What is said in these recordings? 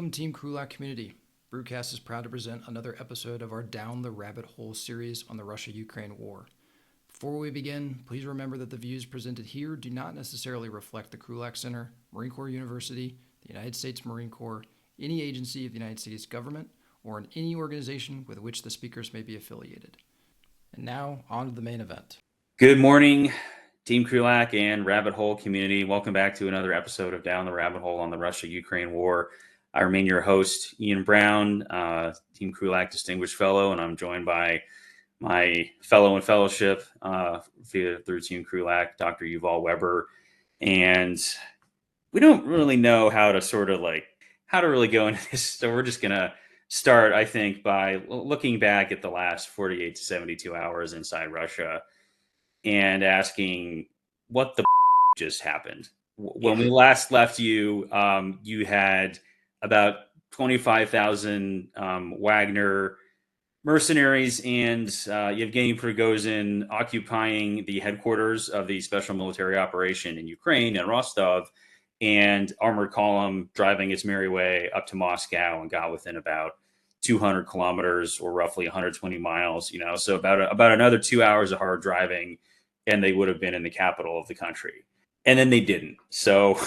Welcome, Team Krulak community. Brewcast is proud to present another episode of our Down the Rabbit Hole series on the Russia-Ukraine war. Before we begin, please remember that the views presented here do not necessarily reflect the Krulak Center, Marine Corps University, the United States Marine Corps, any agency of the United States government, or in any organization with which the speakers may be affiliated. And now, on to the main event. Good morning, Team Krulak and Rabbit Hole community. Welcome back to another episode of Down the Rabbit Hole on the Russia-Ukraine war. I remain your host, Ian Brown, Team Krulak Distinguished Fellow, and I'm joined by my fellow in fellowship through Team Krulak, Dr. Yuval Weber. And we don't really know how to really go into this. So we're just going to start, I think, by looking back at the last 48 to 72 hours inside Russia and asking what the just happened. When we last left you, you had about 25,000 Wagner mercenaries and Yevgeny Prigozhin occupying the headquarters of the special military operation in Ukraine and Rostov, and Armored Column driving its merry way up to Moscow and got within about 200 kilometers or roughly 120 miles, so about another 2 hours of hard driving, and they would have been in the capital of the country. And then they didn't. So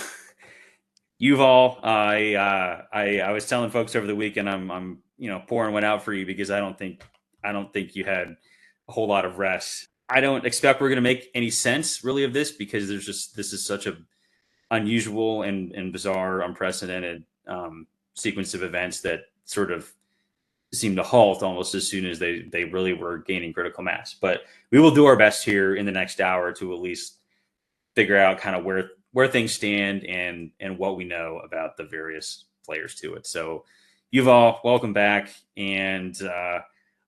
Yuval, I was telling folks over the weekend, I'm pouring one out for you because I don't think you had a whole lot of rest. I don't expect we're going to make any sense really of this because this is such a unusual and bizarre, unprecedented sequence of events that sort of seemed to halt almost as soon as they really were gaining critical mass. But we will do our best here in the next hour to at least figure out kind of where things stand and what we know about the various players to it. So Yuval, welcome back. And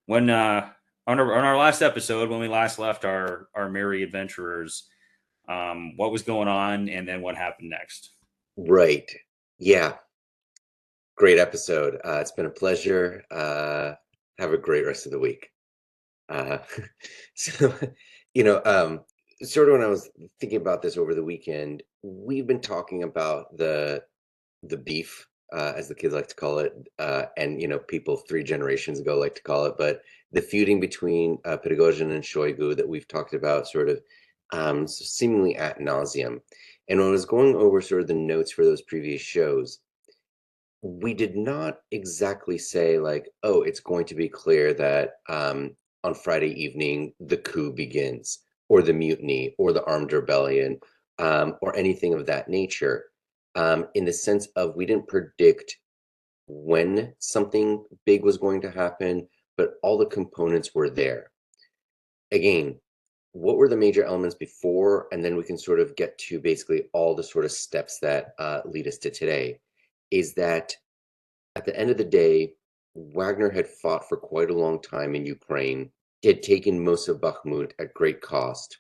when on our last episode, when we last left our merry adventurers, what was going on and then what happened next? Right. Yeah. Great episode. It's been a pleasure. Have a great rest of the week. So, sort of when I was thinking about this over the weekend, we've been talking about the beef, as the kids like to call it, and people 3 generations ago like to call it, but the feuding between Prigozhin and Shoigu that we've talked about sort of seemingly ad nauseum. And when I was going over sort of the notes for those previous shows, we did not exactly say like, oh, it's going to be clear that on Friday evening, the coup begins, or the mutiny, or the armed rebellion, or anything of that nature, in the sense of we didn't predict when something big was going to happen, but all the components were there. Again, what were the major elements before? And then we can sort of get to basically all the sort of steps that lead us to today. Is that at the end of the day, Wagner had fought for quite a long time in Ukraine, had taken most of Bakhmut at great cost,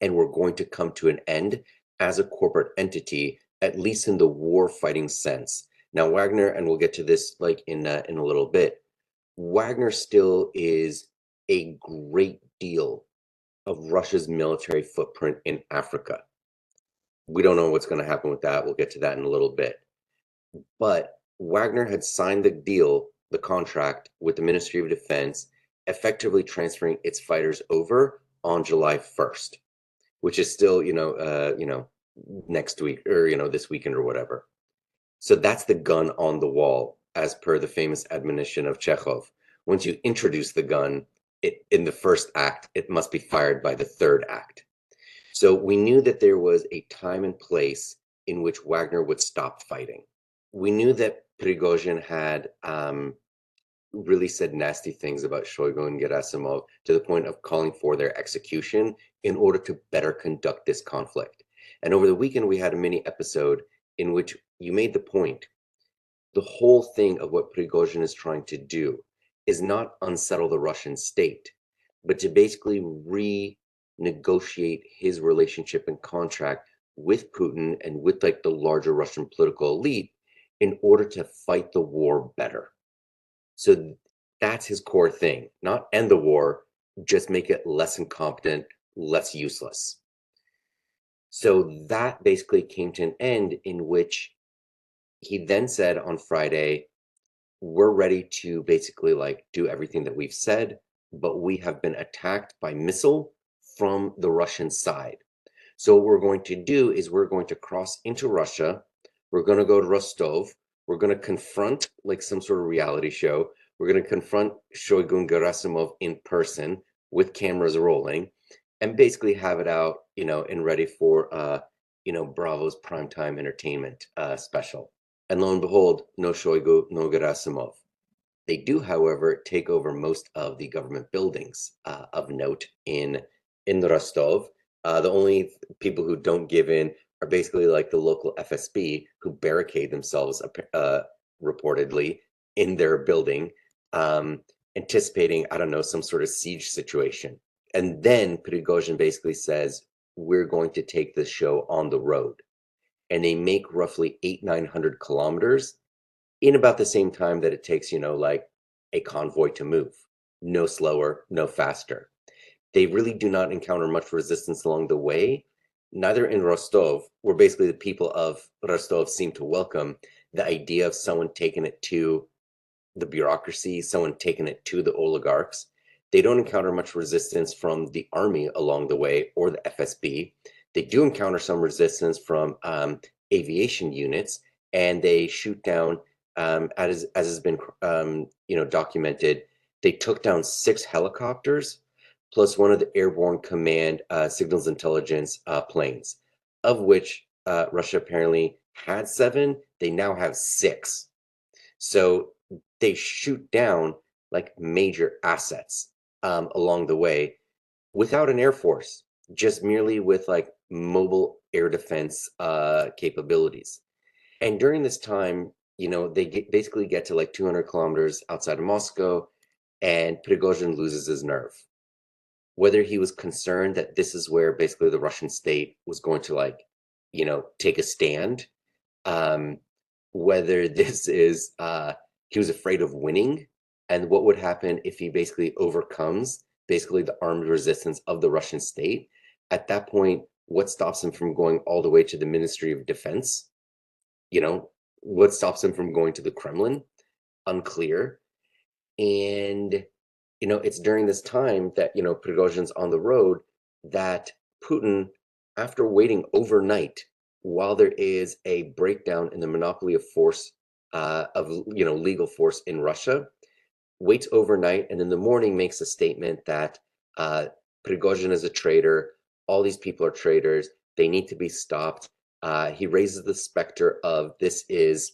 and were going to come to an end as a corporate entity, at least in the war fighting sense. Now, Wagner, and we'll get to this like in a little bit, Wagner still is a great deal of Russia's military footprint in Africa. We don't know what's going to happen with that. We'll get to that in a little bit. But Wagner had signed the deal, the contract with the Ministry of Defense, effectively transferring its fighters over on July 1st, which is still, next week or, this weekend or whatever. So that's the gun on the wall, as per the famous admonition of Chekhov. Once you introduce the gun in the first act, it must be fired by the third act. So we knew that there was a time and place in which Wagner would stop fighting. We knew that Prigozhin had really said nasty things about Shoigu and Gerasimov to the point of calling for their execution in order to better conduct this conflict. And over the weekend, we had a mini episode in which you made the point. The whole thing of what Prigozhin is trying to do is not unsettle the Russian state, but to basically renegotiate his relationship and contract with Putin and with like the larger Russian political elite in order to fight the war better. So that's his core thing, not end the war, just make it less incompetent, less useless. So that basically came to an end in which He then said on Friday, we're ready to basically like do everything that we've said, but we have been attacked by missile from the Russian side. So what we're going to do is we're going to cross into Russia. We're going to go to Rostov. We're going to confront like some sort of reality show. We're going to confront Shoigu and Gerasimov in person with cameras rolling and basically have it out, and ready for, Bravo's primetime entertainment special. And lo and behold, no Shoigu, no Gerasimov. They do, however, take over most of the government buildings of note in Rostov. The only people who don't give in are basically like the local FSB, who barricade themselves reportedly in their building, anticipating, I don't know, some sort of siege situation. And then Prigozhin basically says, we're going to take this show on the road. And they make roughly 900 kilometers in about the same time that it takes, like a convoy to move. No slower, no faster. They really do not encounter much resistance along the way, neither in Rostov, where basically the people of Rostov seem to welcome the idea of someone taking it to the bureaucracy, someone taking it to the oligarchs. They don't encounter much resistance from the army along the way or the FSB. They do encounter some resistance from aviation units, and they shoot down, as has been documented. They took down 6 helicopters plus one of the airborne command signals intelligence planes, of which Russia apparently had 7. They now have 6. So they shoot down like major assets along the way without an air force, just merely with like mobile air defense capabilities. And during this time, they basically get to like 200 kilometers outside of Moscow, and Prigozhin loses his nerve. Whether he was concerned that this is where basically the Russian state was going to like, take a stand, whether this is he was afraid of winning, and what would happen if he basically overcomes basically the armed resistance of the Russian state. At that point, what stops him from going all the way to the Ministry of Defense? What stops him from going to the Kremlin? Unclear. And it's during this time that Prigozhin's on the road that Putin, after waiting overnight while there is a breakdown in the monopoly of force of legal force in Russia, waits overnight, and in the morning makes a statement that Prigozhin is a traitor. All these people are traitors. They need to be stopped. He raises the specter of this is,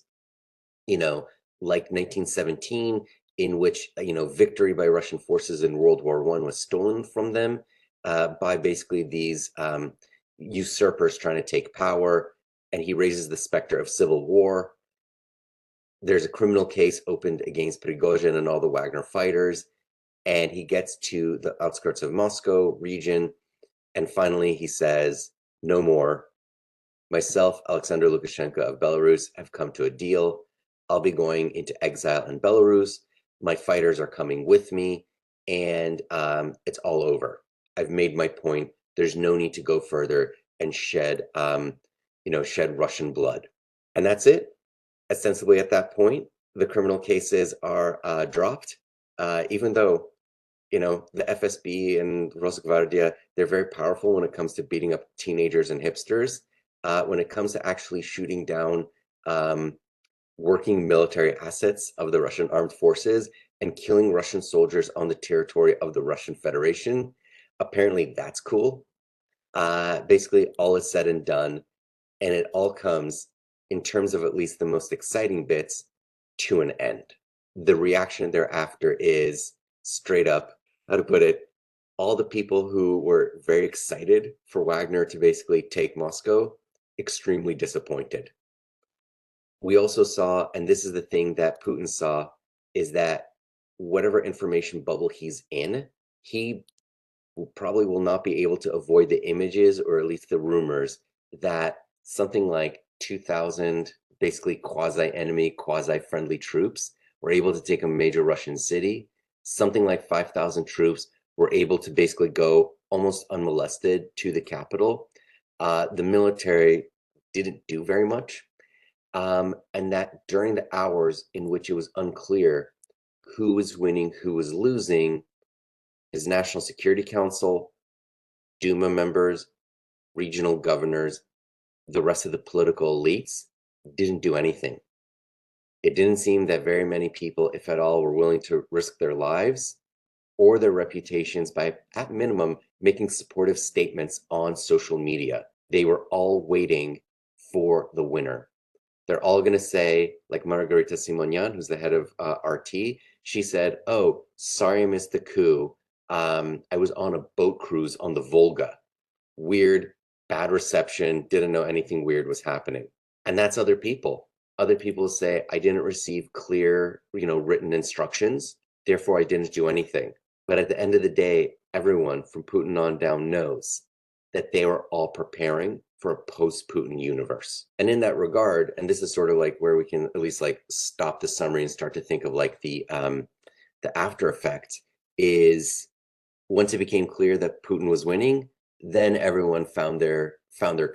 like 1917, in which victory by Russian forces in World War I was stolen from them by basically these usurpers trying to take power, and he raises the specter of civil war. There's a criminal case opened against Prigozhin and all the Wagner fighters, and he gets to the outskirts of Moscow region, and finally he says, no more. Myself, Alexander Lukashenko of Belarus, have come to a deal. I'll be going into exile in Belarus. My fighters are coming with me, and it's all over. I've made my point. There's no need to go further and shed Russian blood. And that's it. Ostensibly, at that point, the criminal cases are dropped, even though, the FSB and Rosgvardia, they're very powerful when it comes to beating up teenagers and hipsters. When it comes to actually shooting down working military assets of the Russian armed forces and killing Russian soldiers on the territory of the Russian Federation, apparently that's cool. Basically, all is said and done, and it all comes, in terms of at least the most exciting bits, to an end. The reaction thereafter is straight up, how to put it, all the people who were very excited for Wagner to basically take Moscow, extremely disappointed. We also saw, and this is the thing that Putin saw, is that whatever information bubble he's in, he probably will not be able to avoid the images, or at least the rumors, that something like 2,000 basically quasi-enemy, quasi-friendly troops were able to take a major Russian city. Something like 5,000 troops were able to basically go almost unmolested to the capital. The military didn't do very much. and that during the hours in which it was unclear who was winning, who was losing, his National Security Council, Duma members, regional governors, the rest of the political elites didn't do anything. It didn't seem that very many people, if at all, were willing to risk their lives or their reputations by, at minimum, making supportive statements on social media. They were all waiting for the winner. They're all going to say, like Margarita Simonyan, who's the head of RT, she said, "Oh, sorry I missed the coup. I was on a boat cruise on the Volga. Weird, bad reception, didn't know anything weird was happening." And that's other people. Other people say, "I didn't receive clear, written instructions, therefore I didn't do anything." But at the end of the day, everyone from Putin on down knows that they were all preparing for a post-Putin universe. And in that regard, and this is sort of like where we can at least like stop the summary and start to think of like the after effect is, once it became clear that Putin was winning, then everyone found their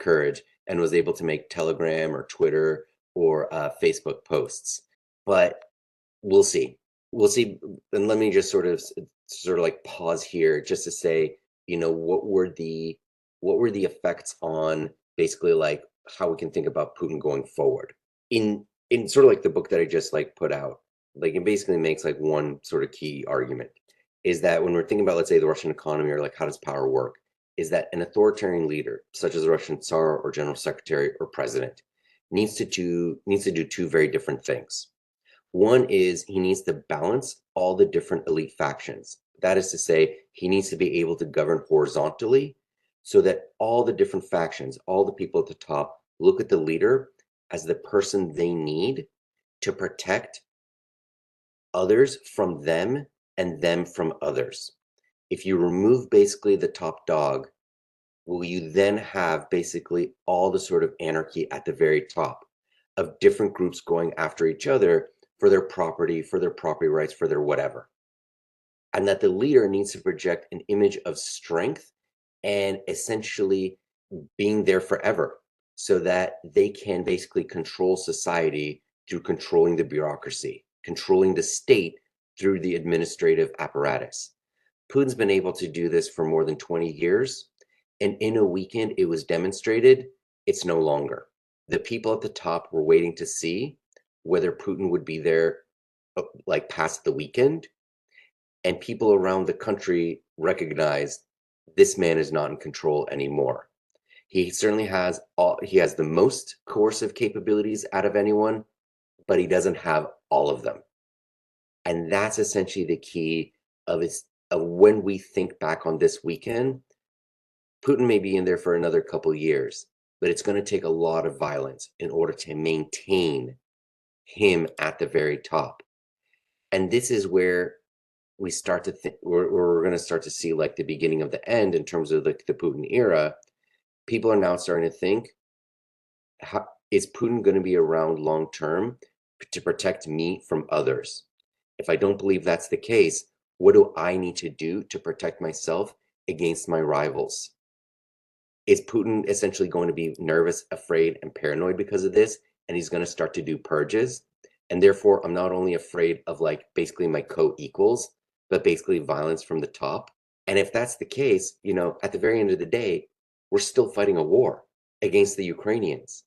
courage and was able to make Telegram or Twitter or Facebook posts. But we'll see. And let me just sort of like pause here just to say, what were the effects on basically like how we can think about Putin going forward in sort of like the book that I just like put out. Like it basically makes like one sort of key argument is that when we're thinking about, let's say, the Russian economy or like how does power work, is that an authoritarian leader such as the Russian Tsar or general secretary or president needs to do two very different things. One is he needs to balance all the different elite factions. That is to say, he needs to be able to govern horizontally so that all the different factions, all the people at the top, look at the leader as the person they need to protect others from them and them from others. If you remove basically the top dog, will you then have basically all the sort of anarchy at the very top of different groups going after each other for their property rights, for their whatever. And that the leader needs to project an image of strength and essentially being there forever so that they can basically control society through controlling the bureaucracy, controlling the state through the administrative apparatus. Putin's been able to do this for more than 20 years. And in a weekend, it was demonstrated it's no longer. The people at the top were waiting to see whether Putin would be there like past the weekend. And people around the country recognized this man is not in control anymore. He certainly has the most coercive capabilities out of anyone, but he doesn't have all of them. And that's essentially the key of when we think back on this weekend. Putin may be in there for another couple years, but it's going to take a lot of violence in order to maintain him at the very top. And this is where we start to think we're going to start to see like the beginning of the end in terms of the Putin era. People are now starting to think, is Putin going to be around long term to protect me from others? If I don't believe that's the case, what do I need to do to protect myself against my rivals? Is Putin essentially going to be nervous, afraid, and paranoid because of this? And he's going to start to do purges. And therefore, I'm not only afraid of like basically my co-equals, but basically violence from the top. And if that's the case, at the very end of the day, we're still fighting a war against the Ukrainians.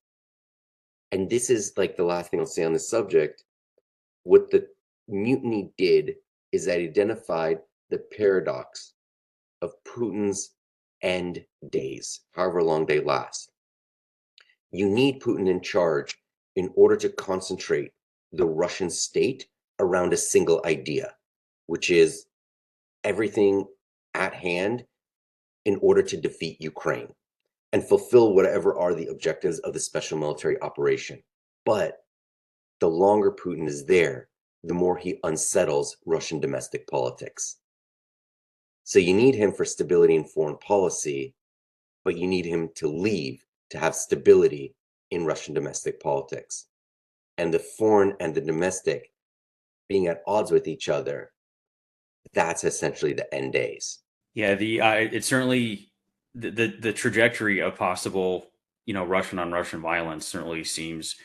And this is like the last thing I'll say on this subject. What the mutiny did is that it identified the paradox of Putin's end days, however long they last. You need Putin in charge in order to concentrate the Russian state around a single idea, which is everything at hand in order to defeat Ukraine and fulfill whatever are the objectives of the special military operation. But the longer Putin is there, the more he unsettles Russian domestic politics. So you need him for stability in foreign policy, but you need him to leave to have stability in Russian domestic politics. And the foreign and the domestic being at odds with each other, that's essentially the end days. Yeah, it's certainly the trajectory of possible, Russian on Russian violence certainly seems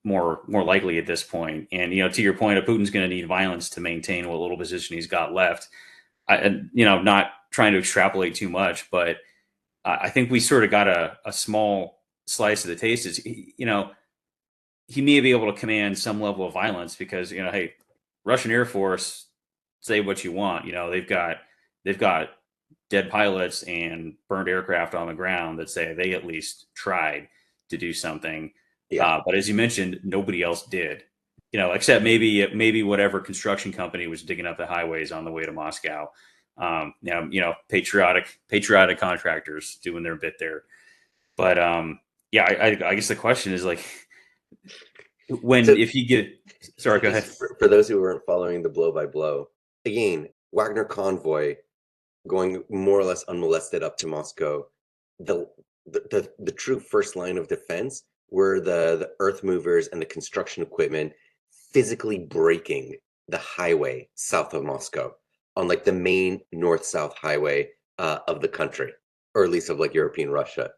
more likely at this point. And to your point, Putin's going to need violence to maintain what little position he's got left. Not trying to extrapolate too much, but I think we sort of got a small slice of the taste. Is he may be able to command some level of violence because hey, Russian Air Force, say what you want. They've got dead pilots and burned aircraft on the ground that say they at least tried to do something. Yeah. But as you mentioned, nobody else did. Except maybe whatever construction company was digging up the highways on the way to Moscow. Patriotic contractors doing their bit there. But yeah, I guess the question is like, if you get, sorry, go ahead. For those who weren't following the blow by blow, again, Wagner convoy going more or less unmolested up to Moscow. The true first line of defense were the earth movers and the construction equipment physically breaking the highway south of Moscow on like the main north-south highway of the country, or at least of like European Russia.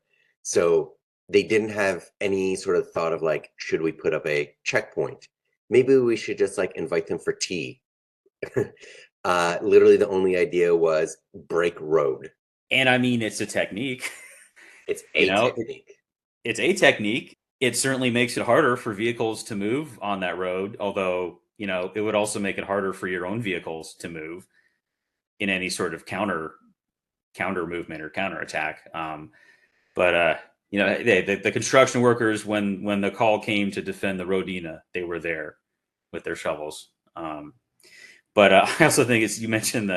So they didn't have any sort of thought of like, should we put up a checkpoint? Maybe we should just like invite them for tea. Literally the only idea was break road. And I mean, it's a technique. It's a technique. It's a technique. It certainly makes it harder for vehicles to move on that road, although, it would also make it harder for your own vehicles to move in any sort of counter movement or counterattack. But the construction workers, when the call came to defend the Rodina, they were there with their shovels. But I also think you mentioned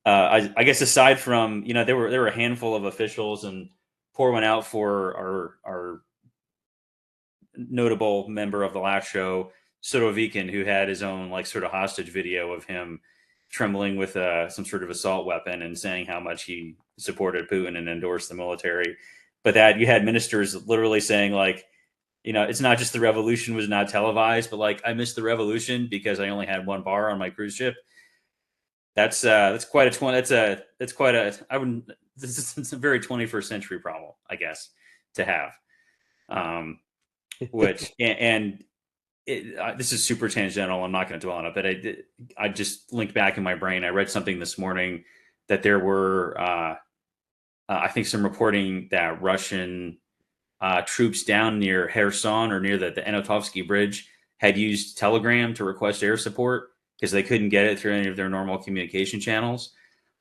I guess aside from, there were a handful of officials, and pour one out for our notable member of the last show, Surovikin, who had his own like sort of hostage video of him trembling with some sort of assault weapon and saying how much he supported Putin and endorsed the military. But that you had ministers literally saying like, it's not just the revolution was not televised, but like I missed the revolution because I only had one bar on my cruise ship. It's a very 21st century problem, I guess, to have. This is super tangential. I'm not going to dwell on it, but I just linked back in my brain. I read something this morning that there were, I think, some reporting that Russian troops down near Kherson or near the Enotovsky Bridge had used Telegram to request air support because they couldn't get it through any of their normal communication channels.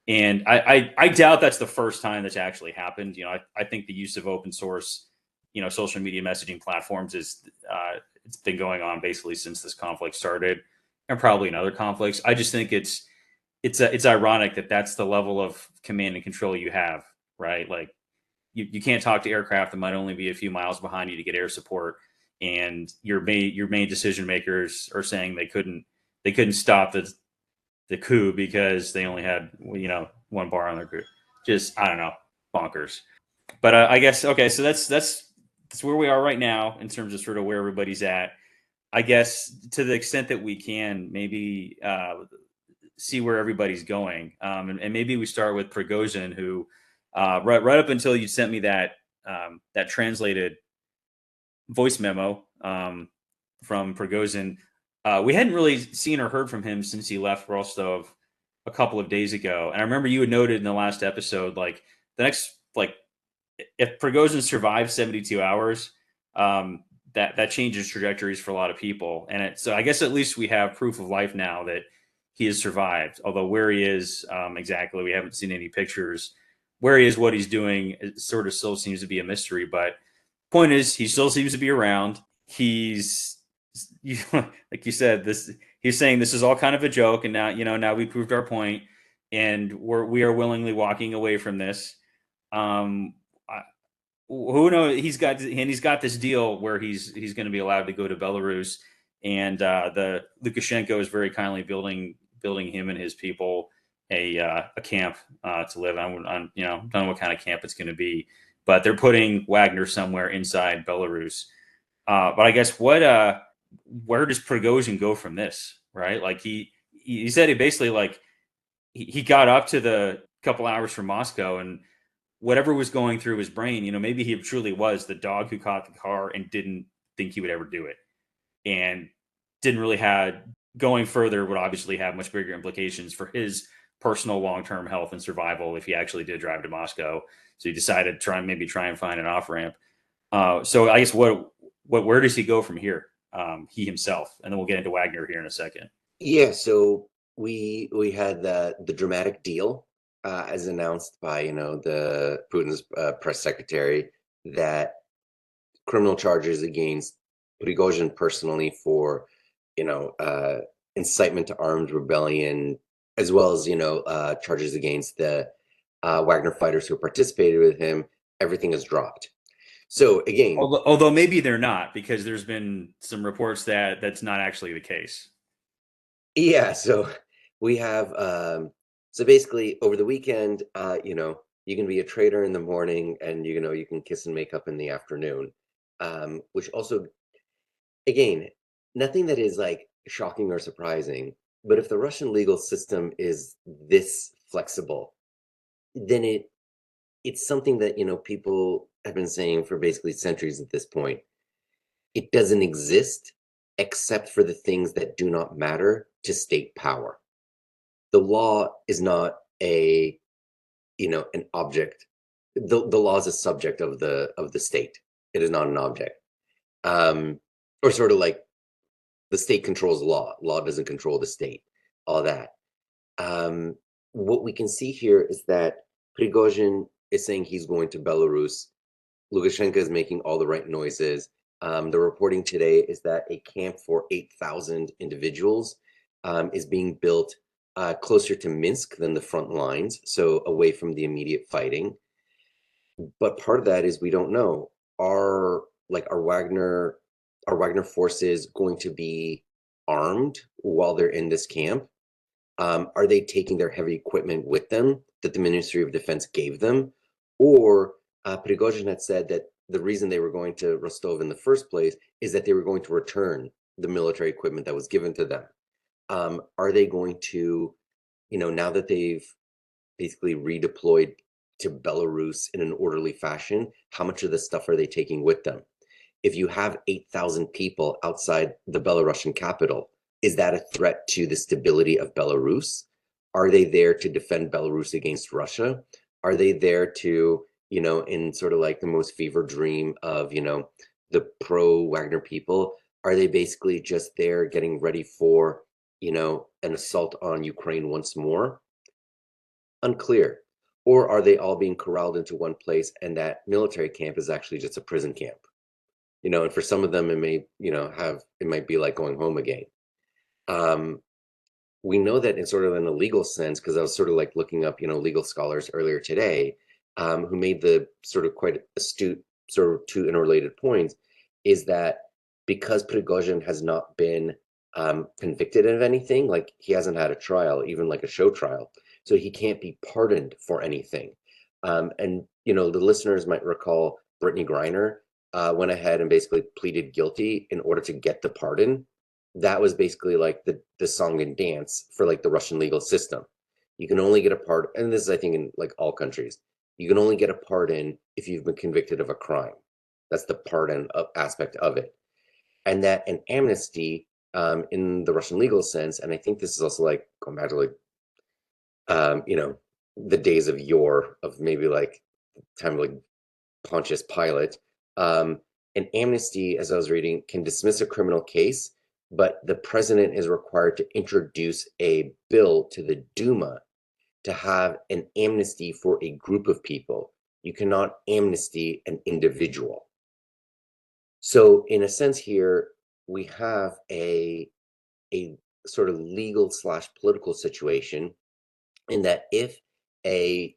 And I doubt that's the first time that's actually happened. I think the use of open source, social media messaging platforms it's been going on basically since this conflict started, and probably in other conflicts. I just think it's ironic that that's the level of command and control you have, right? Like you can't talk to aircraft that might only be a few miles behind you to get air support, and your main decision makers are saying they couldn't stop the coup because they only had one bar on their crew. Just, I don't know, bonkers. But I guess okay, so that's where we are right now in terms of sort of where everybody's at. I guess to the extent that we can, maybe see where everybody's going, and maybe we start with Prigozhin, who right up until you sent me that translated voice memo from Prigozhin, we hadn't really seen or heard from him since he left Rostov a couple of days ago. And I remember you had noted in the last episode, like the next, like if Prigozhin survives 72 hours, that changes trajectories for a lot of people. And so I guess at least we have proof of life now that he has survived. Although where he is exactly, we haven't seen any pictures. Where he is, what he's doing, it sort of still seems to be a mystery. But point is, he still seems to be around. He's, like you said, he's saying this is all kind of a joke, and now we proved our point, and we are willingly walking away from this. Who knows? He's got this deal where he's going to be allowed to go to Belarus, and the Lukashenko is very kindly building him and his people a camp to live on. Don't know what kind of camp it's going to be, but they're putting Wagner somewhere inside Belarus. But I guess where does Prigozhin go from this? Right? Like he said, he basically like he got up to the couple hours from Moscow, and whatever was going through his brain, maybe he truly was the dog who caught the car and didn't think he would ever do it. and didn't really have going further would obviously have much bigger implications for his personal long-term health and survival if he actually did drive to Moscow. So he decided to try and find an off ramp. So I guess where does he go from here? He himself, and then we'll get into Wagner here in a second. Yeah, so we had the dramatic deal as announced by the Putin's press secretary, that criminal charges against Prigozhin personally for incitement to armed rebellion, as well as charges against the Wagner fighters who participated with him, everything is dropped. So again, although maybe they're not, because there's been some reports that that's not actually the case. Yeah, so we have so basically over the weekend, you can be a traitor in the morning, and you can kiss and make up in the afternoon, which also, again, nothing that is like shocking or surprising. But if the Russian legal system is this flexible, then it's something that people have been saying for basically centuries at this point. It doesn't exist except for the things that do not matter to state power. The law is not an object. The law is a subject of the state. It is not an object. Or sort of like the state controls law. Law doesn't control the state. All that. What we can see here is that Prigozhin is saying he's going to Belarus. Lukashenko is making all the right noises. The reporting today is that a camp for 8,000 individuals is being built closer to Minsk than the front lines, so away from the immediate fighting. But part of that is we don't know. Are Wagner forces going to be armed while they're in this camp? Are they taking their heavy equipment with them that the Ministry of Defense gave them? Or Prigozhin had said that the reason they were going to Rostov in the first place is that they were going to return the military equipment that was given to them. Are they going to, now that they've basically redeployed to Belarus in an orderly fashion, how much of this stuff are they taking with them? If you have 8,000 people outside the Belarusian capital, is that a threat to the stability of Belarus? Are they there to defend Belarus against Russia? Are they there to, in sort of like the most fever dream of, the pro-Wagner people, are they basically just there getting ready for, an assault on Ukraine once more? Unclear. Or are they all being corralled into one place, and that military camp is actually just a prison camp? And for some of them, it may, it might be like going home again. We know that in sort of in a legal sense, because I was sort of like looking up, legal scholars earlier today, who made the sort of quite astute sort of two interrelated points, is that because Prigozhin has not been convicted of anything, like he hasn't had a trial, even like a show trial, so he can't be pardoned for anything. And the listeners might recall Brittany Griner went ahead and basically pleaded guilty in order to get the pardon. That was basically like the song and dance for like the Russian legal system. You can only get a pardon, and this is I think in like all countries, you can only get a pardon if you've been convicted of a crime. That's the pardon aspect of it. And that an amnesty in the Russian legal sense, and I think this is also like going back to like the days of yore, of maybe like time of like Pontius Pilate. An amnesty, as I was reading, can dismiss a criminal case, but the president is required to introduce a bill to the Duma to have an amnesty for a group of people. You cannot amnesty an individual. So in a sense here, we have a sort of legal / political situation in that if a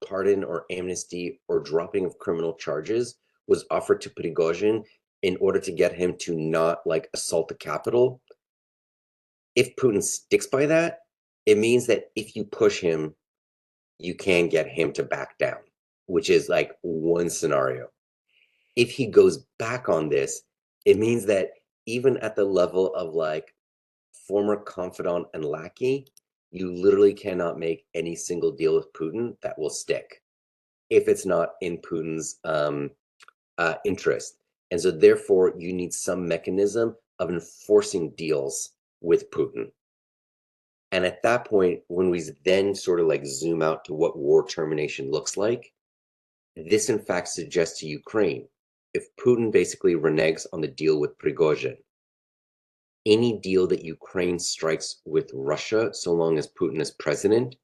pardon or amnesty or dropping of criminal charges was offered to Prigozhin in order to get him to not like assault the capital, if Putin sticks by that, it means that if you push him, you can get him to back down, which is like one scenario. If he goes back on this, it means that even at the level of like former confidant and lackey, you literally cannot make any single deal with Putin that will stick if it's not in Putin's interest. And so therefore you need some mechanism of enforcing deals with Putin. And at that point, when we then sort of like zoom out to what war termination looks like, this in fact suggests to Ukraine, if Putin basically reneges on the deal with Prigozhin, any deal that Ukraine strikes with Russia, so long as Putin is president,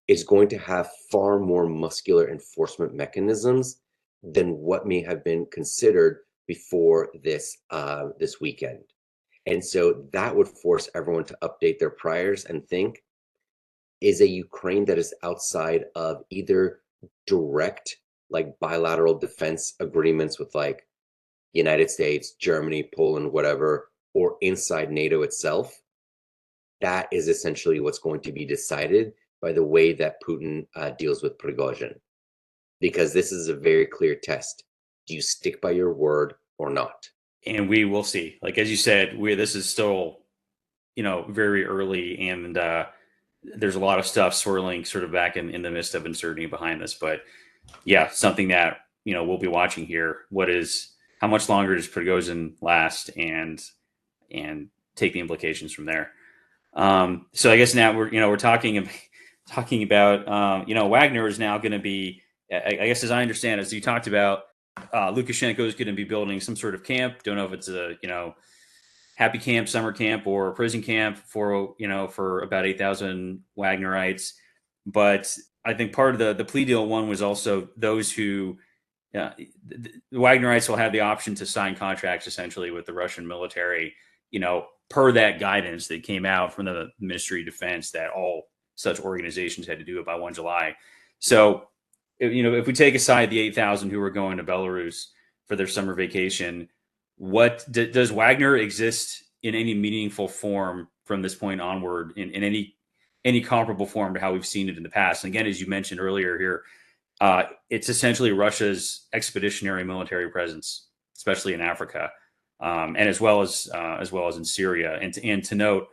is going to have far more muscular enforcement mechanisms than what may have been considered before this weekend. And so that would force everyone to update their priors and think, is a Ukraine that is outside of either direct, like bilateral defense agreements with like United States, Germany, Poland, whatever, or inside NATO itself, that is essentially what's going to be decided by the way that Putin deals with Prigozhin. Because this is a very clear test. Do you stick by your word or not? And we will see. Like, as you said, this is still, very early, and there's a lot of stuff swirling sort of back in the midst of uncertainty behind this. But yeah, something that, we'll be watching here. How much longer does Prigozhin last, and take the implications from there. So I guess now we're talking about, Wagner is now going to be, I guess, as I understand, as you talked about, Lukashenko is going to be building some sort of camp. Don't know if it's a, happy camp, summer camp, or a prison camp for about 8,000 Wagnerites. But I think part of the plea deal one was also those who, the Wagnerites will have the option to sign contracts essentially with the Russian military, per that guidance that came out from the Ministry of Defense that all such organizations had to do it by 1 July. So, if we take aside the 8,000 who are going to Belarus for their summer vacation, what does Wagner exist in any meaningful form from this point onward in any comparable form to how we've seen it in the past? And again, as you mentioned earlier here, it's essentially Russia's expeditionary military presence, especially in Africa, and as well as in Syria. And to note,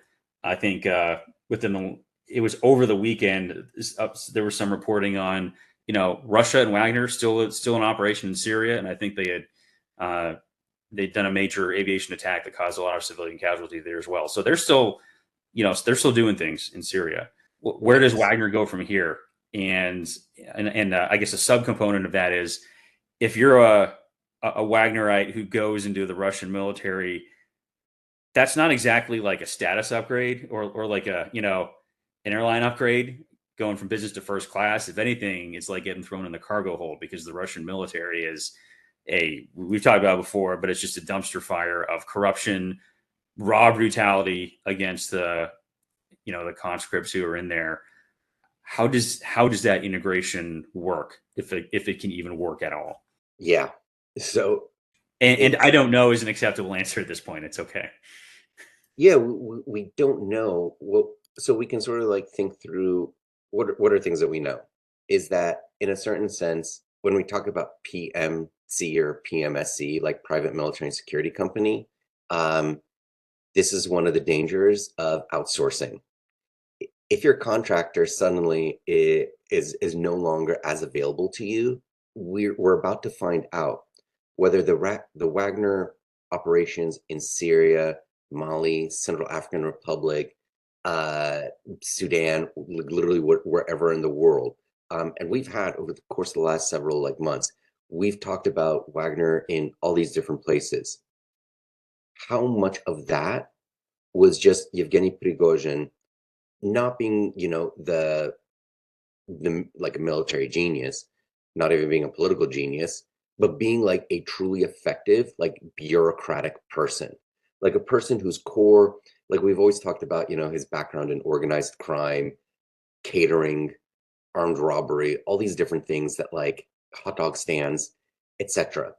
I think it was over the weekend, there was some reporting on Russia and Wagner still in operation in Syria, and I think they'd done a major aviation attack that caused a lot of civilian casualty there as well. So they're still doing things in Syria. Where does Wagner go from here? And I guess a subcomponent of that is, if you're a Wagnerite who goes into the Russian military, that's not exactly like a status upgrade or like an airline upgrade going from business to first class. If anything, it's like getting thrown in the cargo hold, because the Russian military is we've talked about it before, but it's just a dumpster fire of corruption, raw brutality against the conscripts who are in there. How does that integration work, if it can even work at all? Yeah. So, and I don't know is an acceptable answer at this point. It's okay. Yeah, we don't know. Well, so we can sort of like think through what are things that we know. Is that in a certain sense, when we talk about PMC or PMSC, like private military and security company, this is one of the dangers of outsourcing. If your contractor suddenly is no longer as available to you, we're about to find out whether the Wagner operations in Syria, Mali, Central African Republic, Sudan, literally wherever in the world. And we've had, over the course of the last several months, we've talked about Wagner in all these different places. How much of that was just Yevgeny Prigozhin not being, the like a military genius, not even being a political genius, but being like a truly effective, like bureaucratic person, like a person whose core, like we've always talked about, his background in organized crime, catering, armed robbery, all these different things that like hot dog stands, etc.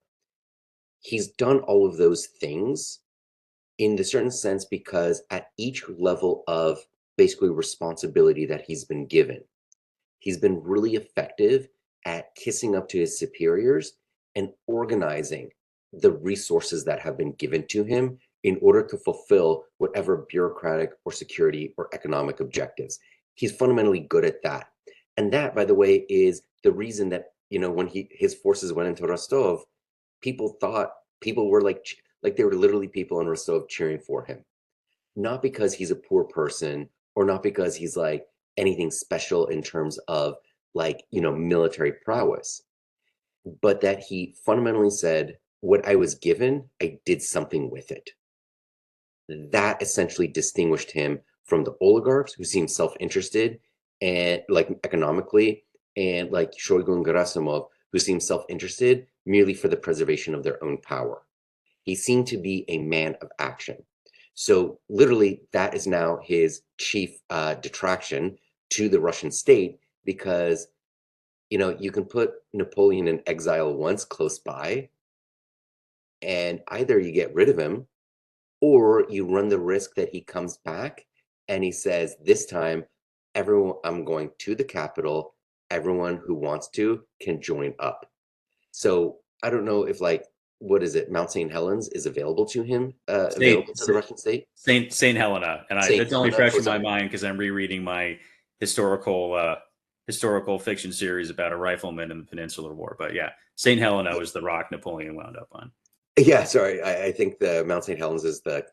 He's done all of those things in the certain sense because at each level of basically responsibility that he's been given, he's been really effective at kissing up to his superiors and organizing the resources that have been given to him in order to fulfill whatever bureaucratic or security or economic objectives. He's fundamentally good at that. And that, by the way, is the reason that, when his forces went into Rostov, people were like Like there were literally people in Rostov cheering for him, not because he's a poor person or not because he's like anything special in terms of like, military prowess, but that he fundamentally said, what I was given, I did something with it. That essentially distinguished him from the oligarchs who seemed self-interested and like economically, and like Shoigu and Gerasimov, who seemed self-interested merely for the preservation of their own power. He seemed to be a man of action. So literally, that is now his chief detraction to the Russian state, because you can put Napoleon in exile once close by, and either you get rid of him or you run the risk that he comes back and he says, this time, everyone, I'm going to the capital. Everyone who wants to can join up. So I don't know if like, what is it? Mount St. Helens is available to him, available to the Russian state? Saint Helena. And Saint that's only Helena, fresh in my mind because I'm rereading my historical fiction series about a rifleman in the Peninsular War. But yeah, St. Helena was the rock Napoleon wound up on. Yeah, sorry. I think the Mount St. Helens is the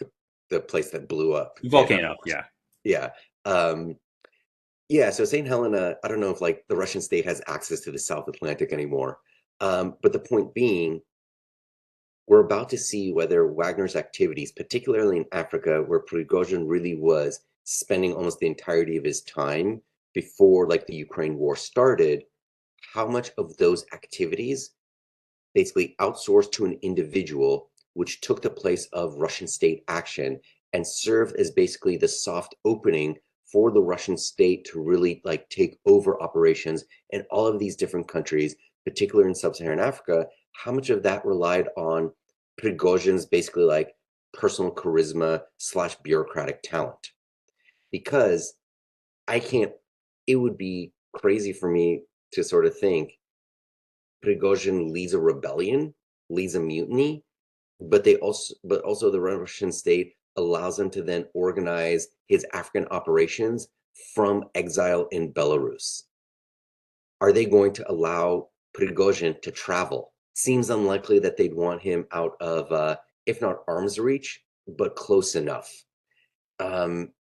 place that blew up. Volcano, yeah. Yeah. Yeah, so St. Helena, I don't know if like the Russian state has access to the South Atlantic anymore. But the point being, we're about to see whether Wagner's activities, particularly in Africa, where Prigozhin really was spending almost the entirety of his time before like the Ukraine war started, how much of those activities basically outsourced to an individual, which took the place of Russian state action and served as basically the soft opening for the Russian state to really like take over operations in all of these different countries, particularly in sub-Saharan Africa. How much of that relied on Prigozhin's basically like personal charisma / bureaucratic talent? Because it would be crazy for me to sort of think Prigozhin leads a rebellion, leads a mutiny, but also the Russian state allows him to then organize his African operations from exile in Belarus. Are they going to allow Prigozhin to travel? Seems unlikely that they'd want him out of, if not arm's reach, but close enough. And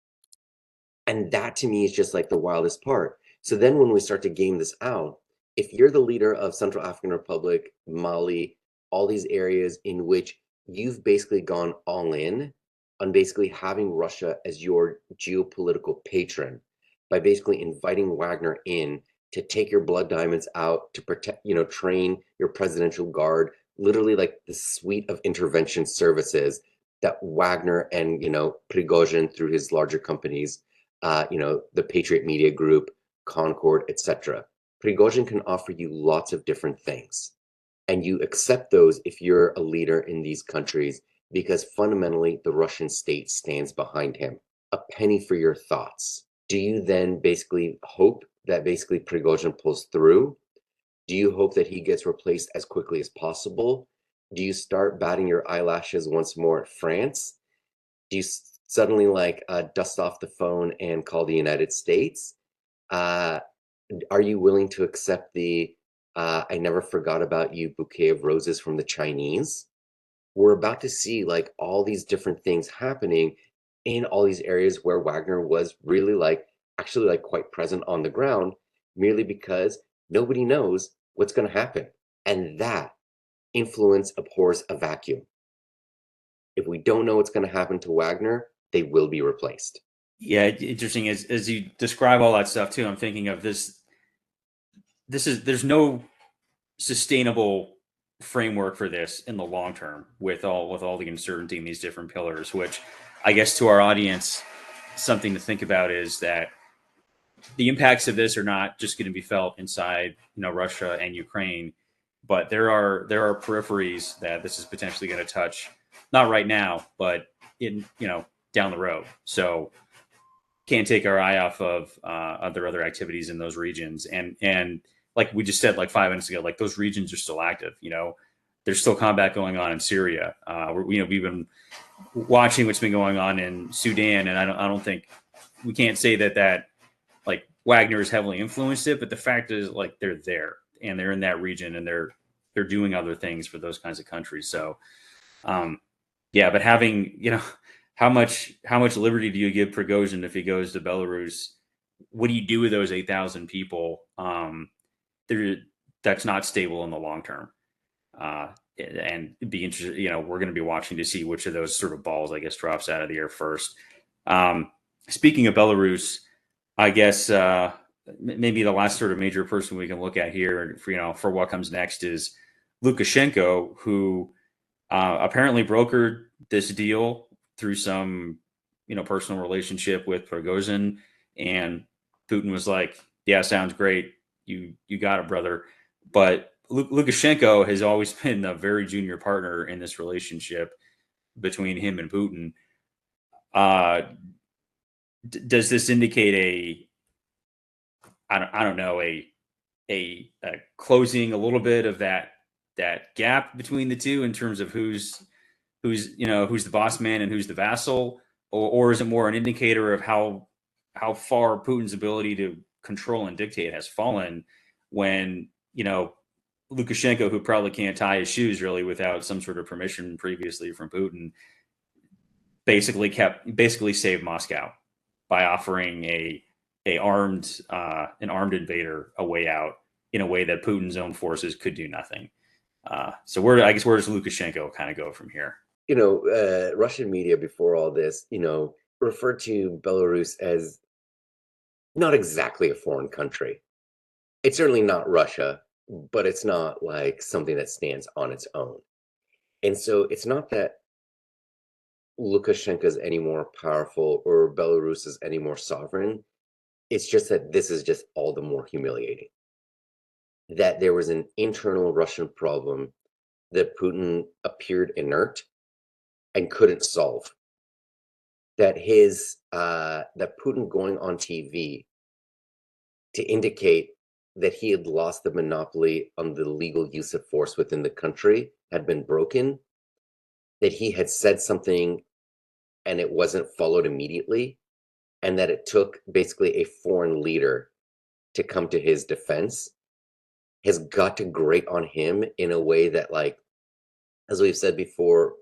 that to me is just like the wildest part. So then when we start to game this out, if you're the leader of Central African Republic, Mali, all these areas in which you've basically gone all in on basically having Russia as your geopolitical patron by basically inviting Wagner in to take your blood diamonds out, to protect, train your presidential guard, literally like the suite of intervention services that Wagner and, Prigozhin through his larger companies, the Patriot Media Group, Concord, etc. Prigozhin can offer you lots of different things. And you accept those if you're a leader in these countries, because fundamentally the Russian state stands behind him. A penny for your thoughts. Do you then basically hope that basically Prigozhin pulls through? Do you hope that he gets replaced as quickly as possible? Do you start batting your eyelashes once more at France? Do you suddenly dust off the phone and call the United States? Are you willing to accept the I never forgot about you bouquet of roses from the Chinese? We're about to see like all these different things happening in all these areas where Wagner was really actually quite present on the ground, merely because nobody knows what's going to happen. And that influence abhors a vacuum. If we don't know what's going to happen to Wagner, they will be replaced. Yeah, interesting. As you describe all that stuff too, I'm thinking of this. There's no sustainable framework for this in the long term with all the uncertainty in these different pillars. Which I guess to our audience, something to think about is that the impacts of this are not just going to be felt inside Russia and Ukraine, but there are peripheries that this is potentially going to touch. Not right now, but in down the road. So can't take our eye off of other activities in those regions. And like we just said, like 5 minutes ago, like those regions are still active. There's still combat going on in Syria. We've been watching what's been going on in Sudan, and I don't think we can't say that like Wagner has heavily influenced it, but the fact is like they're there and they're in that region and they're doing other things for those kinds of countries. So Yeah, but having, how much liberty do you give Prigozhin if he goes to Belarus? What do you do with those 8,000 people? There, that's not stable in the long term. And be interested, we're going to be watching to see which of those sort of balls, I guess, drops out of the air first. Speaking of Belarus, I guess maybe the last sort of major person we can look at here for what comes next is Lukashenko, who apparently brokered this deal through some personal relationship with Prigozhin, and Putin was like, "Yeah, sounds great. You got it, brother." But Lukashenko has always been a very junior partner in this relationship between him and Putin. Does this indicate I don't know, a closing a little bit of that gap between the two in terms of who's the boss man and who's the vassal, or is it more an indicator of how far Putin's ability to control and dictate has fallen when Lukashenko, who probably can't tie his shoes really without some sort of permission previously from Putin, basically saved Moscow by offering an armed invader a way out in a way that Putin's own forces could do nothing. So where does Lukashenko kind of go from here? Russian media before all this, referred to Belarus as not exactly a foreign country. It's certainly not Russia, but it's not like something that stands on its own. And so it's not that Lukashenko is any more powerful or Belarus is any more sovereign. It's just that this is just all the more humiliating. That there was an internal Russian problem that Putin appeared inert and couldn't solve. That Putin going on TV to indicate that he had lost the monopoly on the legal use of force within the country had been broken, that he had said something and it wasn't followed immediately, and that it took basically a foreign leader to come to his defense, has got to grate on him in a way that, like, as we've said before,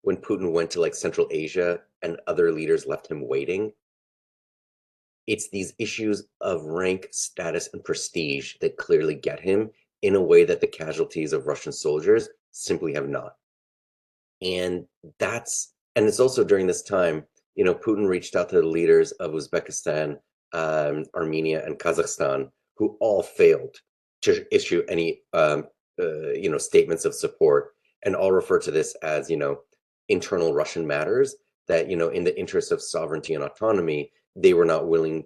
when Putin went to like Central Asia and other leaders left him waiting, it's these issues of rank, status, and prestige that clearly get him in a way that the casualties of Russian soldiers simply have not. And it's also during this time, Putin reached out to the leaders of Uzbekistan, Armenia, and Kazakhstan, who all failed to issue any, statements of support, and all refer to this as, internal Russian matters that, in the interest of sovereignty and autonomy, they were not willing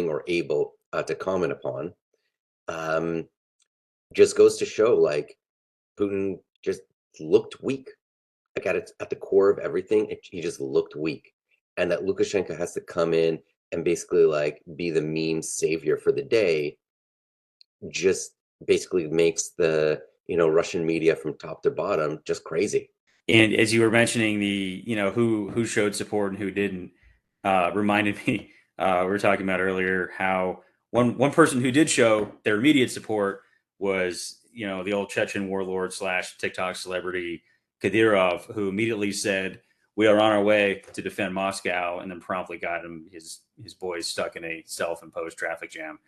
or able to comment upon. Just goes to show, like, Putin just looked weak. Like at the core of everything, he just looked weak, and that Lukashenko has to come in and basically like be the meme savior for the day. Just basically makes the Russian media from top to bottom just crazy. And as you were mentioning the who showed support and who didn't, reminded me we were talking about earlier how one person who did show their immediate support was the old Chechen warlord / TikTok celebrity Kadyrov, who immediately said, "We are on our way to defend Moscow," and then promptly got his boys stuck in a self-imposed traffic jam.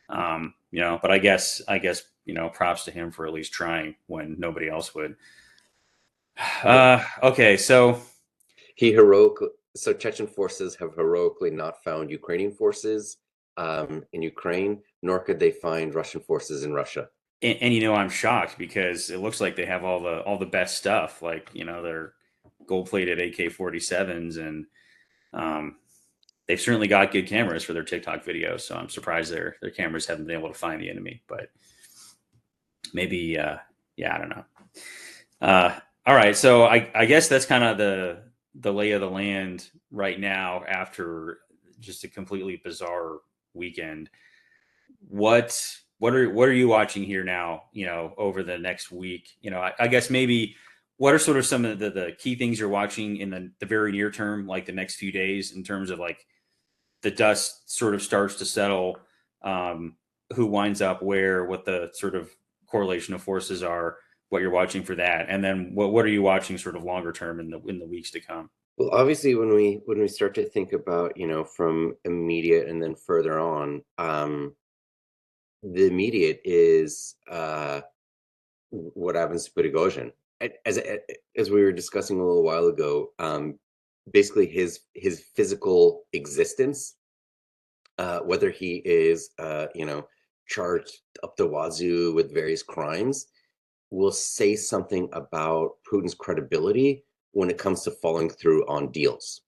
But I guess props to him for at least trying when nobody else would. Okay, so Chechen forces have heroically not found Ukrainian forces in Ukraine, nor could they find Russian forces in Russia. And I'm shocked because it looks like they have all the best stuff, like their gold-plated AK-47s, and they've certainly got good cameras for their TikTok videos. So I'm surprised their cameras haven't been able to find the enemy, but maybe I don't know. All right, so I guess that's kind of the lay of the land right now after just a completely bizarre weekend. What are you watching here now, over the next week? I guess maybe what are sort of some of the key things you're watching in the very near term, like the next few days, in terms of like the dust sort of starts to settle, who winds up where, what the sort of correlation of forces are, what you're watching for that, and then what are you watching sort of longer term in the weeks to come? Well, obviously, when we start to think about, from immediate and then further on, the immediate is what happens to Prigozhin. As we were discussing a little while ago, basically his physical existence, whether he is charged up the wazoo with various crimes, will say something about Putin's credibility when it comes to following through on deals.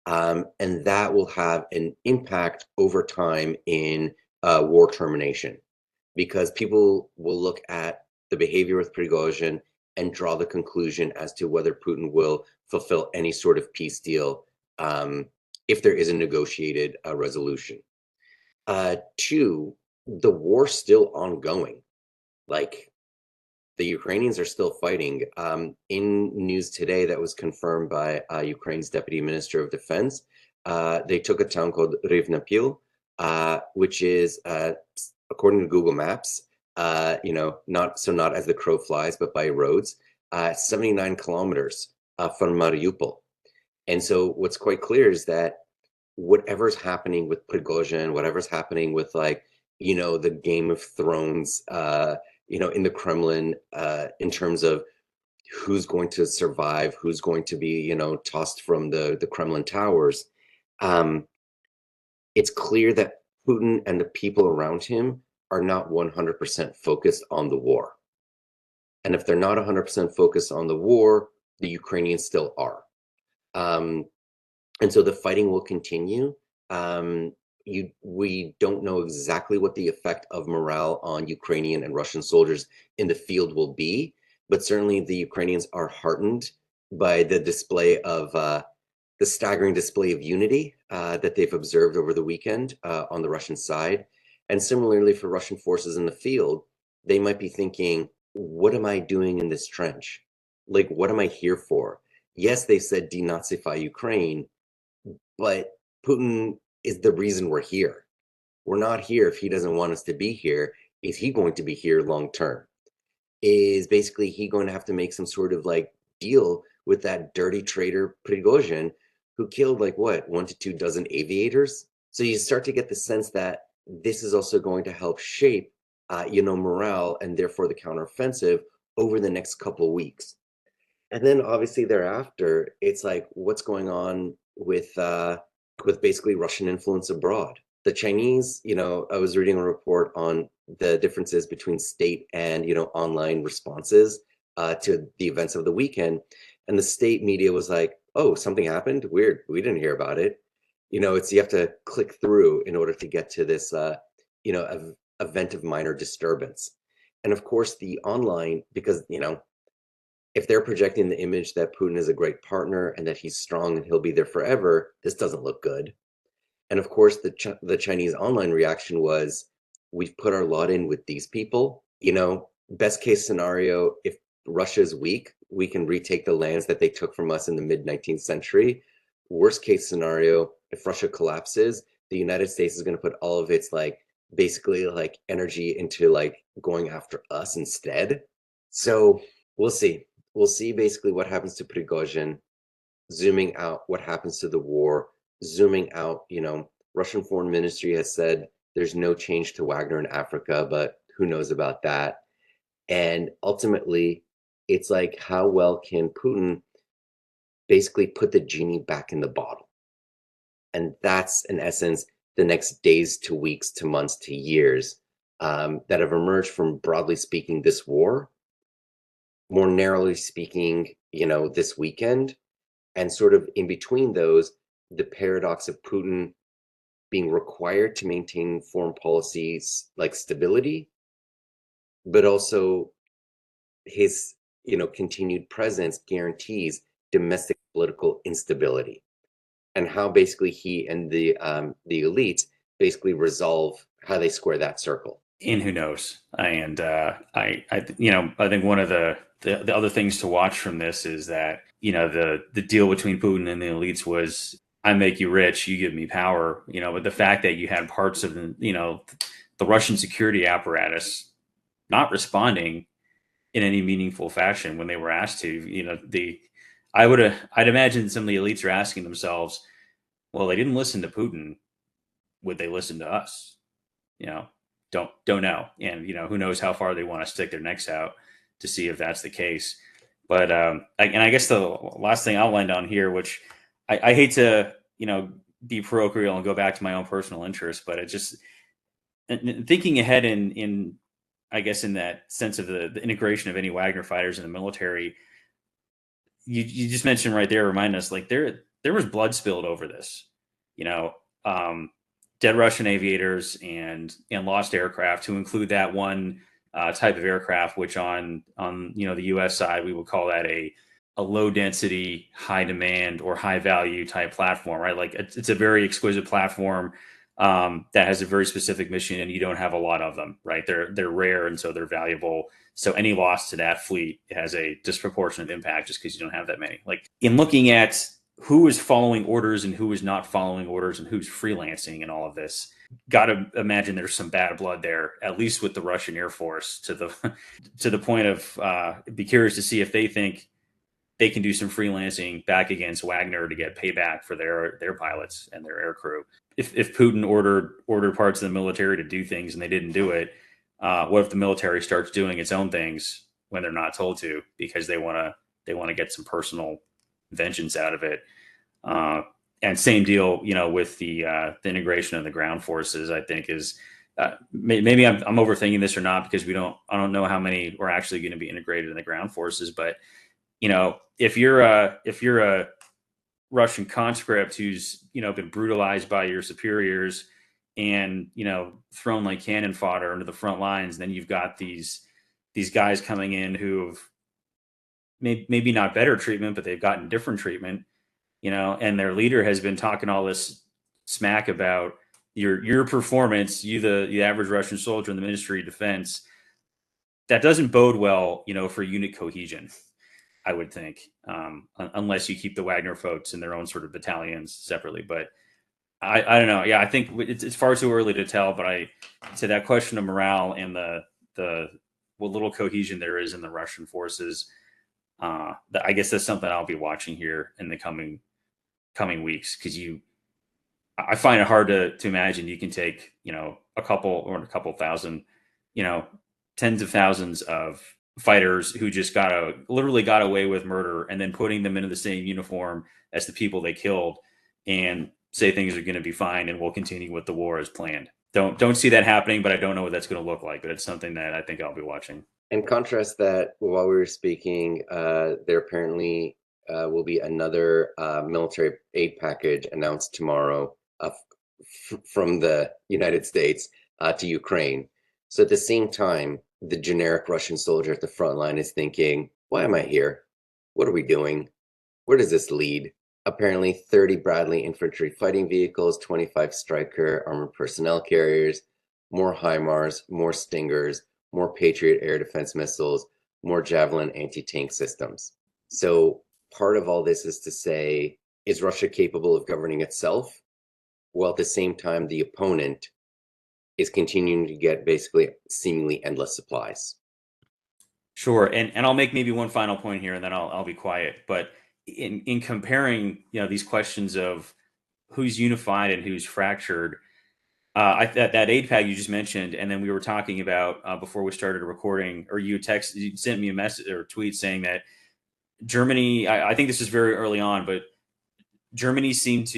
And that will have an impact over time in war termination, because people will look at the behavior with Prigozhin and draw the conclusion as to whether Putin will fulfill any sort of peace deal if there is a negotiated resolution. Two, the war's still ongoing. Like, the Ukrainians are still fighting. In news today that was confirmed by Ukraine's Deputy Minister of Defense, they took a town called Rivnapil, which is, according to Google Maps, not as the crow flies, but by roads, 79 kilometers from Mariupol. And so what's quite clear is that whatever's happening with Prigozhin, whatever's happening with the Game of Thrones, in the Kremlin, in terms of who's going to survive, who's going to be, tossed from the Kremlin towers. It's clear that Putin and the people around him are not 100% focused on the war. And if they're not 100% focused on the war, the Ukrainians still are. And so the fighting will continue. We don't know exactly what the effect of morale on Ukrainian and Russian soldiers in the field will be, but certainly the Ukrainians are heartened by the display of the staggering display of unity that they've observed over the weekend on the Russian side. And similarly for Russian forces in the field, they might be thinking, what am I doing in this trench? Like, what am I here for? Yes, they said denazify Ukraine, but Putin is the reason we're here. We're not here if he doesn't want us to be here. Is he going to be here long term? Is basically he going to have to make some sort of deal with that dirty traitor Prigozhin, who killed 1 to 2 dozen aviators? So you start to get the sense that this is also going to help shape, morale and therefore the counteroffensive over the next couple of weeks. And then obviously thereafter, it's what's going on with basically Russian influence abroad. The Chinese, I was reading a report on the differences between state and, online responses to the events of the weekend. And the state media was like, oh, something happened? Weird. We didn't hear about it. You have to click through in order to get to this, event of minor disturbance. And of course, the online, because, if they're projecting the image that Putin is a great partner and that he's strong and he'll be there forever, this doesn't look good. And of course, the Chinese online reaction was, we've put our lot in with these people. Best case scenario, if Russia's weak, we can retake the lands that they took from us in the mid-19th century. Worst case scenario, if Russia collapses, the United States is going to put all of its basically energy into going after us instead. So we'll see. We'll see basically what happens to Prigozhin, zooming out what happens to the war, zooming out, Russian Foreign Ministry has said there's no change to Wagner in Africa, but who knows about that? And ultimately, it's how well can Putin basically put the genie back in the bottle? And that's, in essence, the next days to weeks to months to years that have emerged from, broadly speaking, this war. More narrowly speaking, this weekend, and sort of in between those, the paradox of Putin being required to maintain foreign policies stability, but also his, continued presence guarantees domestic political instability, and how basically he and the elites basically resolve how they square that circle. And who knows? And I think one of the other things to watch from this is that the deal between Putin and the elites was, I make you rich, you give me power. But the fact that you had parts of the Russian security apparatus not responding in any meaningful fashion when they were asked to. I'd imagine some of the elites are asking themselves, well, they didn't listen to Putin. Would they listen to us? You know, don't know. And, who knows how far they want to stick their necks out to see if that's the case. But, I guess the last thing I'll land on here, which I hate to, be parochial and go back to my own personal interest, but it just, thinking ahead in I guess in that sense of the integration of any Wagner fighters in the military, you just mentioned right there, remind us, like, there was blood spilled over this, you know, dead Russian aviators and lost aircraft, to include that one type of aircraft, which on the U.S. side we would call that a low density, high demand, or high value type platform, right? Like it's a very exquisite platform that has a very specific mission, and you don't have a lot of them, right? They're rare, and so they're valuable. So any loss to that fleet has a disproportionate impact just because you don't have that many. Like, in looking at who is following orders and who is not following orders and who's freelancing and all of this, got to imagine there's some bad blood there, at least with the Russian Air Force, to the point of be curious to see if they think they can do some freelancing back against Wagner to get payback for their pilots and their air crew. If Putin ordered parts of the military to do things and they didn't do it, what if the military starts doing its own things when they're not told to, because they want to get some personal vengeance out of it? And same deal, with the integration of the ground forces. I think is maybe I'm overthinking this or not, because I don't know how many are actually going to be integrated in the ground forces. But if you're a Russian conscript who's been brutalized by your superiors and thrown like cannon fodder into the front lines, then you've got these guys coming in who've maybe not better treatment, but they've gotten different treatment, and their leader has been talking all this smack about your performance, the average Russian soldier in the Ministry of Defense. That doesn't bode well, for unit cohesion, I would think, unless you keep the Wagner folks in their own sort of battalions separately. But I don't know. Yeah, I think it's far too early to tell. But to that question of morale and the what little cohesion there is in the Russian forces, I guess that's something I'll be watching here in the coming weeks, because I find it hard to imagine you can take a couple thousand, tens of thousands of fighters who just literally got away with murder, and then putting them into the same uniform as the people they killed, and say things are going to be fine and we'll continue with the war as planned. Don't see that happening, but I don't know what that's going to look like. But it's something that I think I'll be watching. And contrast that, while we were speaking, there apparently will be another military aid package announced tomorrow from the United States to Ukraine. So at the same time, the generic Russian soldier at the front line is thinking, why am I here? What are we doing? Where does this lead? Apparently 30 Bradley infantry fighting vehicles, 25 Stryker armored personnel carriers, more HIMARS, more Stingers, more Patriot air defense missiles, more Javelin anti-tank systems. So part of all this is to say, is Russia capable of governing itself? While at the same time, the opponent is continuing to get basically seemingly endless supplies. Sure. And I'll make maybe one final point here, and then I'll be quiet. But in comparing, these questions of who's unified and who's fractured, that aid pack you just mentioned, and then we were talking about before we started recording, or you sent me a message or a tweet saying that Germany, I think this is very early on, but Germany seemed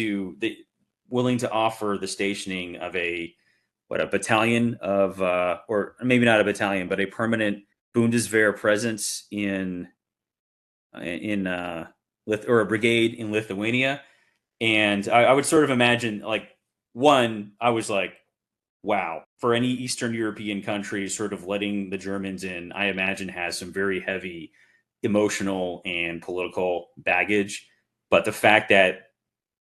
willing to offer the stationing of a battalion of, or maybe not a battalion, but a permanent Bundeswehr presence or a brigade in Lithuania. And I would sort of imagine, like, I was like, wow, for any Eastern European country, sort of letting the Germans in, I imagine has some very heavy emotional and political baggage. But the fact that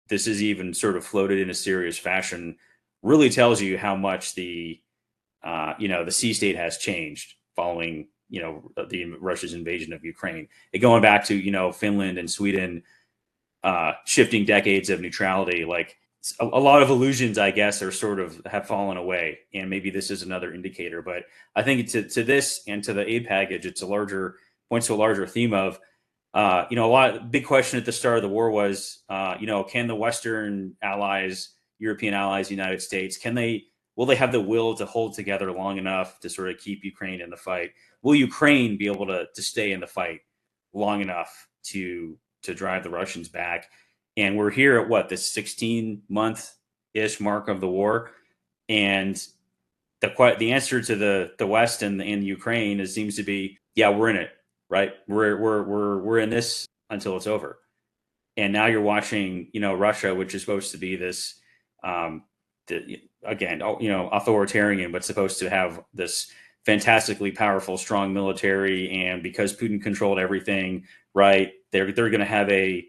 this is even sort of floated in a serious fashion really tells you how much the sea state has changed following, the Russia's invasion of Ukraine. And going back to, Finland and Sweden, shifting decades of neutrality, like, a lot of illusions, I guess, are sort of have fallen away, and maybe this is another indicator. But I think to this and to the aid package, it's points to a larger theme of, big question at the start of the war was, can the Western allies, European allies, United States, will they have the will to hold together long enough to sort of keep Ukraine in the fight? Will Ukraine be able to stay in the fight long enough to drive the Russians back? And we're here at the 16-month-ish mark of the war, and the answer to the West and Ukraine seems to be, yeah, we're in it, right? We're in this until it's over. And now you're watching, Russia, which is supposed to be this, authoritarian, but supposed to have this fantastically powerful, strong military. And because Putin controlled everything, right, they're going to have a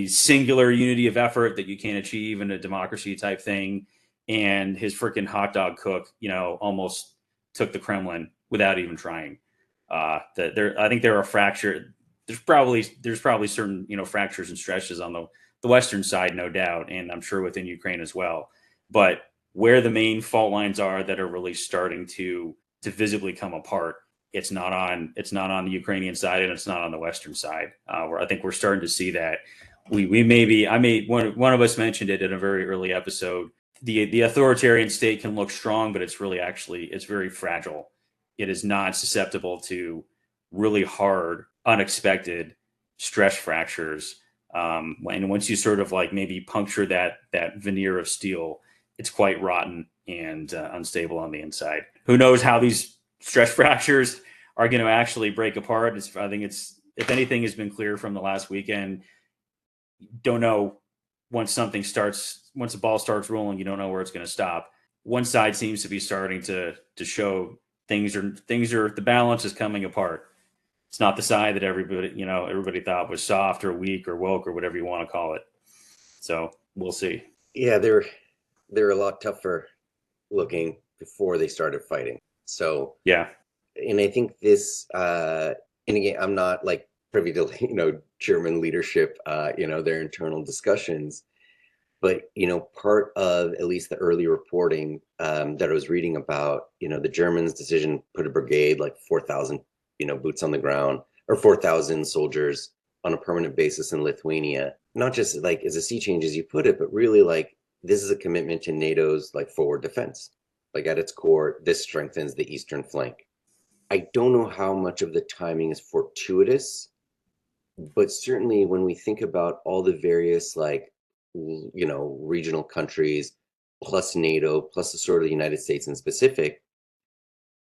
singular unity of effort that you can't achieve in a democracy type thing. And his freaking hot dog cook, almost took the Kremlin without even trying. I think there are fractured. There's probably certain, fractures and stretches on the Western side, no doubt. And I'm sure within Ukraine as well. But where the main fault lines are that are really starting to visibly come apart, it's not on the Ukrainian side, and it's not on the Western side. Where I think we're starting to see that one of us mentioned it in a very early episode. The authoritarian state can look strong, but it's very fragile. It is not susceptible to really hard, unexpected stress fractures. And once you sort of maybe puncture that veneer of steel, it's quite rotten and unstable on the inside. Who knows how these stress fractures are going to actually break apart? I think if anything has been clear from the last weekend, don't know once the ball starts rolling, you don't know where it's going to stop. One side seems to be starting to show the balance is coming apart. It's not the side that everybody thought was soft or weak or woke or whatever you want to call it. So we'll see. Yeah, they're a lot tougher looking before they started fighting. So yeah, and I think this, and again, I'm not privy to German leadership, their internal discussions, but part of at least the early reporting that I was reading about, the Germans' decision to put a brigade 4,000 boots on the ground, or 4,000 soldiers on a permanent basis in Lithuania, not just as a sea change as you put it, but really this is a commitment to NATO's forward defense. At its core, this strengthens the eastern flank. I don't know how much of the timing is fortuitous, but certainly when we think about all the various regional countries plus NATO plus the sort of the United States in specific,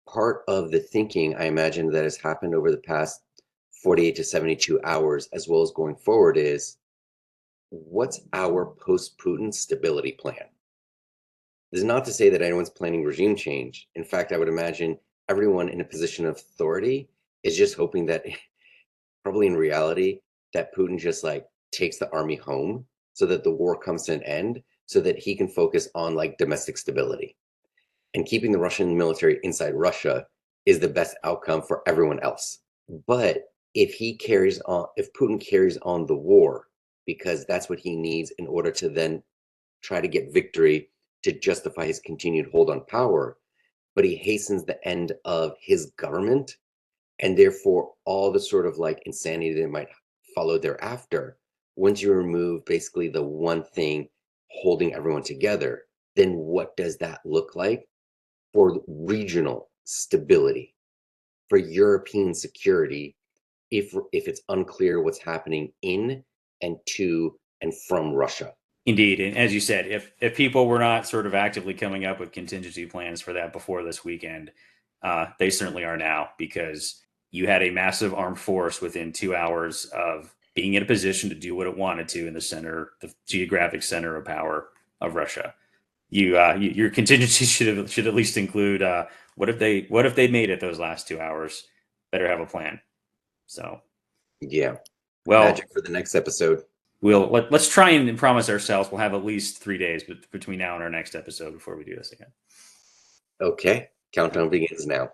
part of the thinking I imagine that has happened over the past 48 to 72 hours as well as going forward is, what's our post-Putin stability plan? This is not to say that anyone's planning regime change. In fact, I would imagine everyone in a position of authority is just hoping that, probably in reality, that Putin just takes the army home so that the war comes to an end, so that he can focus on domestic stability. And keeping the Russian military inside Russia is the best outcome for everyone else. But if Putin carries on the war, because that's what he needs in order to then try to get victory to justify his continued hold on power, but he hastens the end of his government, and therefore all the sort of insanity that might follow thereafter, once you remove basically the one thing holding everyone together, then what does that look like for regional stability, for European security, if it's unclear what's happening in and to and from Russia? Indeed. And as you said, if people were not sort of actively coming up with contingency plans for that before this weekend, they certainly are now, because you had a massive armed force within 2 hours of being in a position to do what it wanted to in the geographic center of power of Russia. Your contingency should at least include what if they made it those last 2 hours? Better have a plan. So yeah, well, magic for the next episode. Let's try and promise ourselves we'll have at least 3 days between now and our next episode before we do this again. Okay, countdown begins now.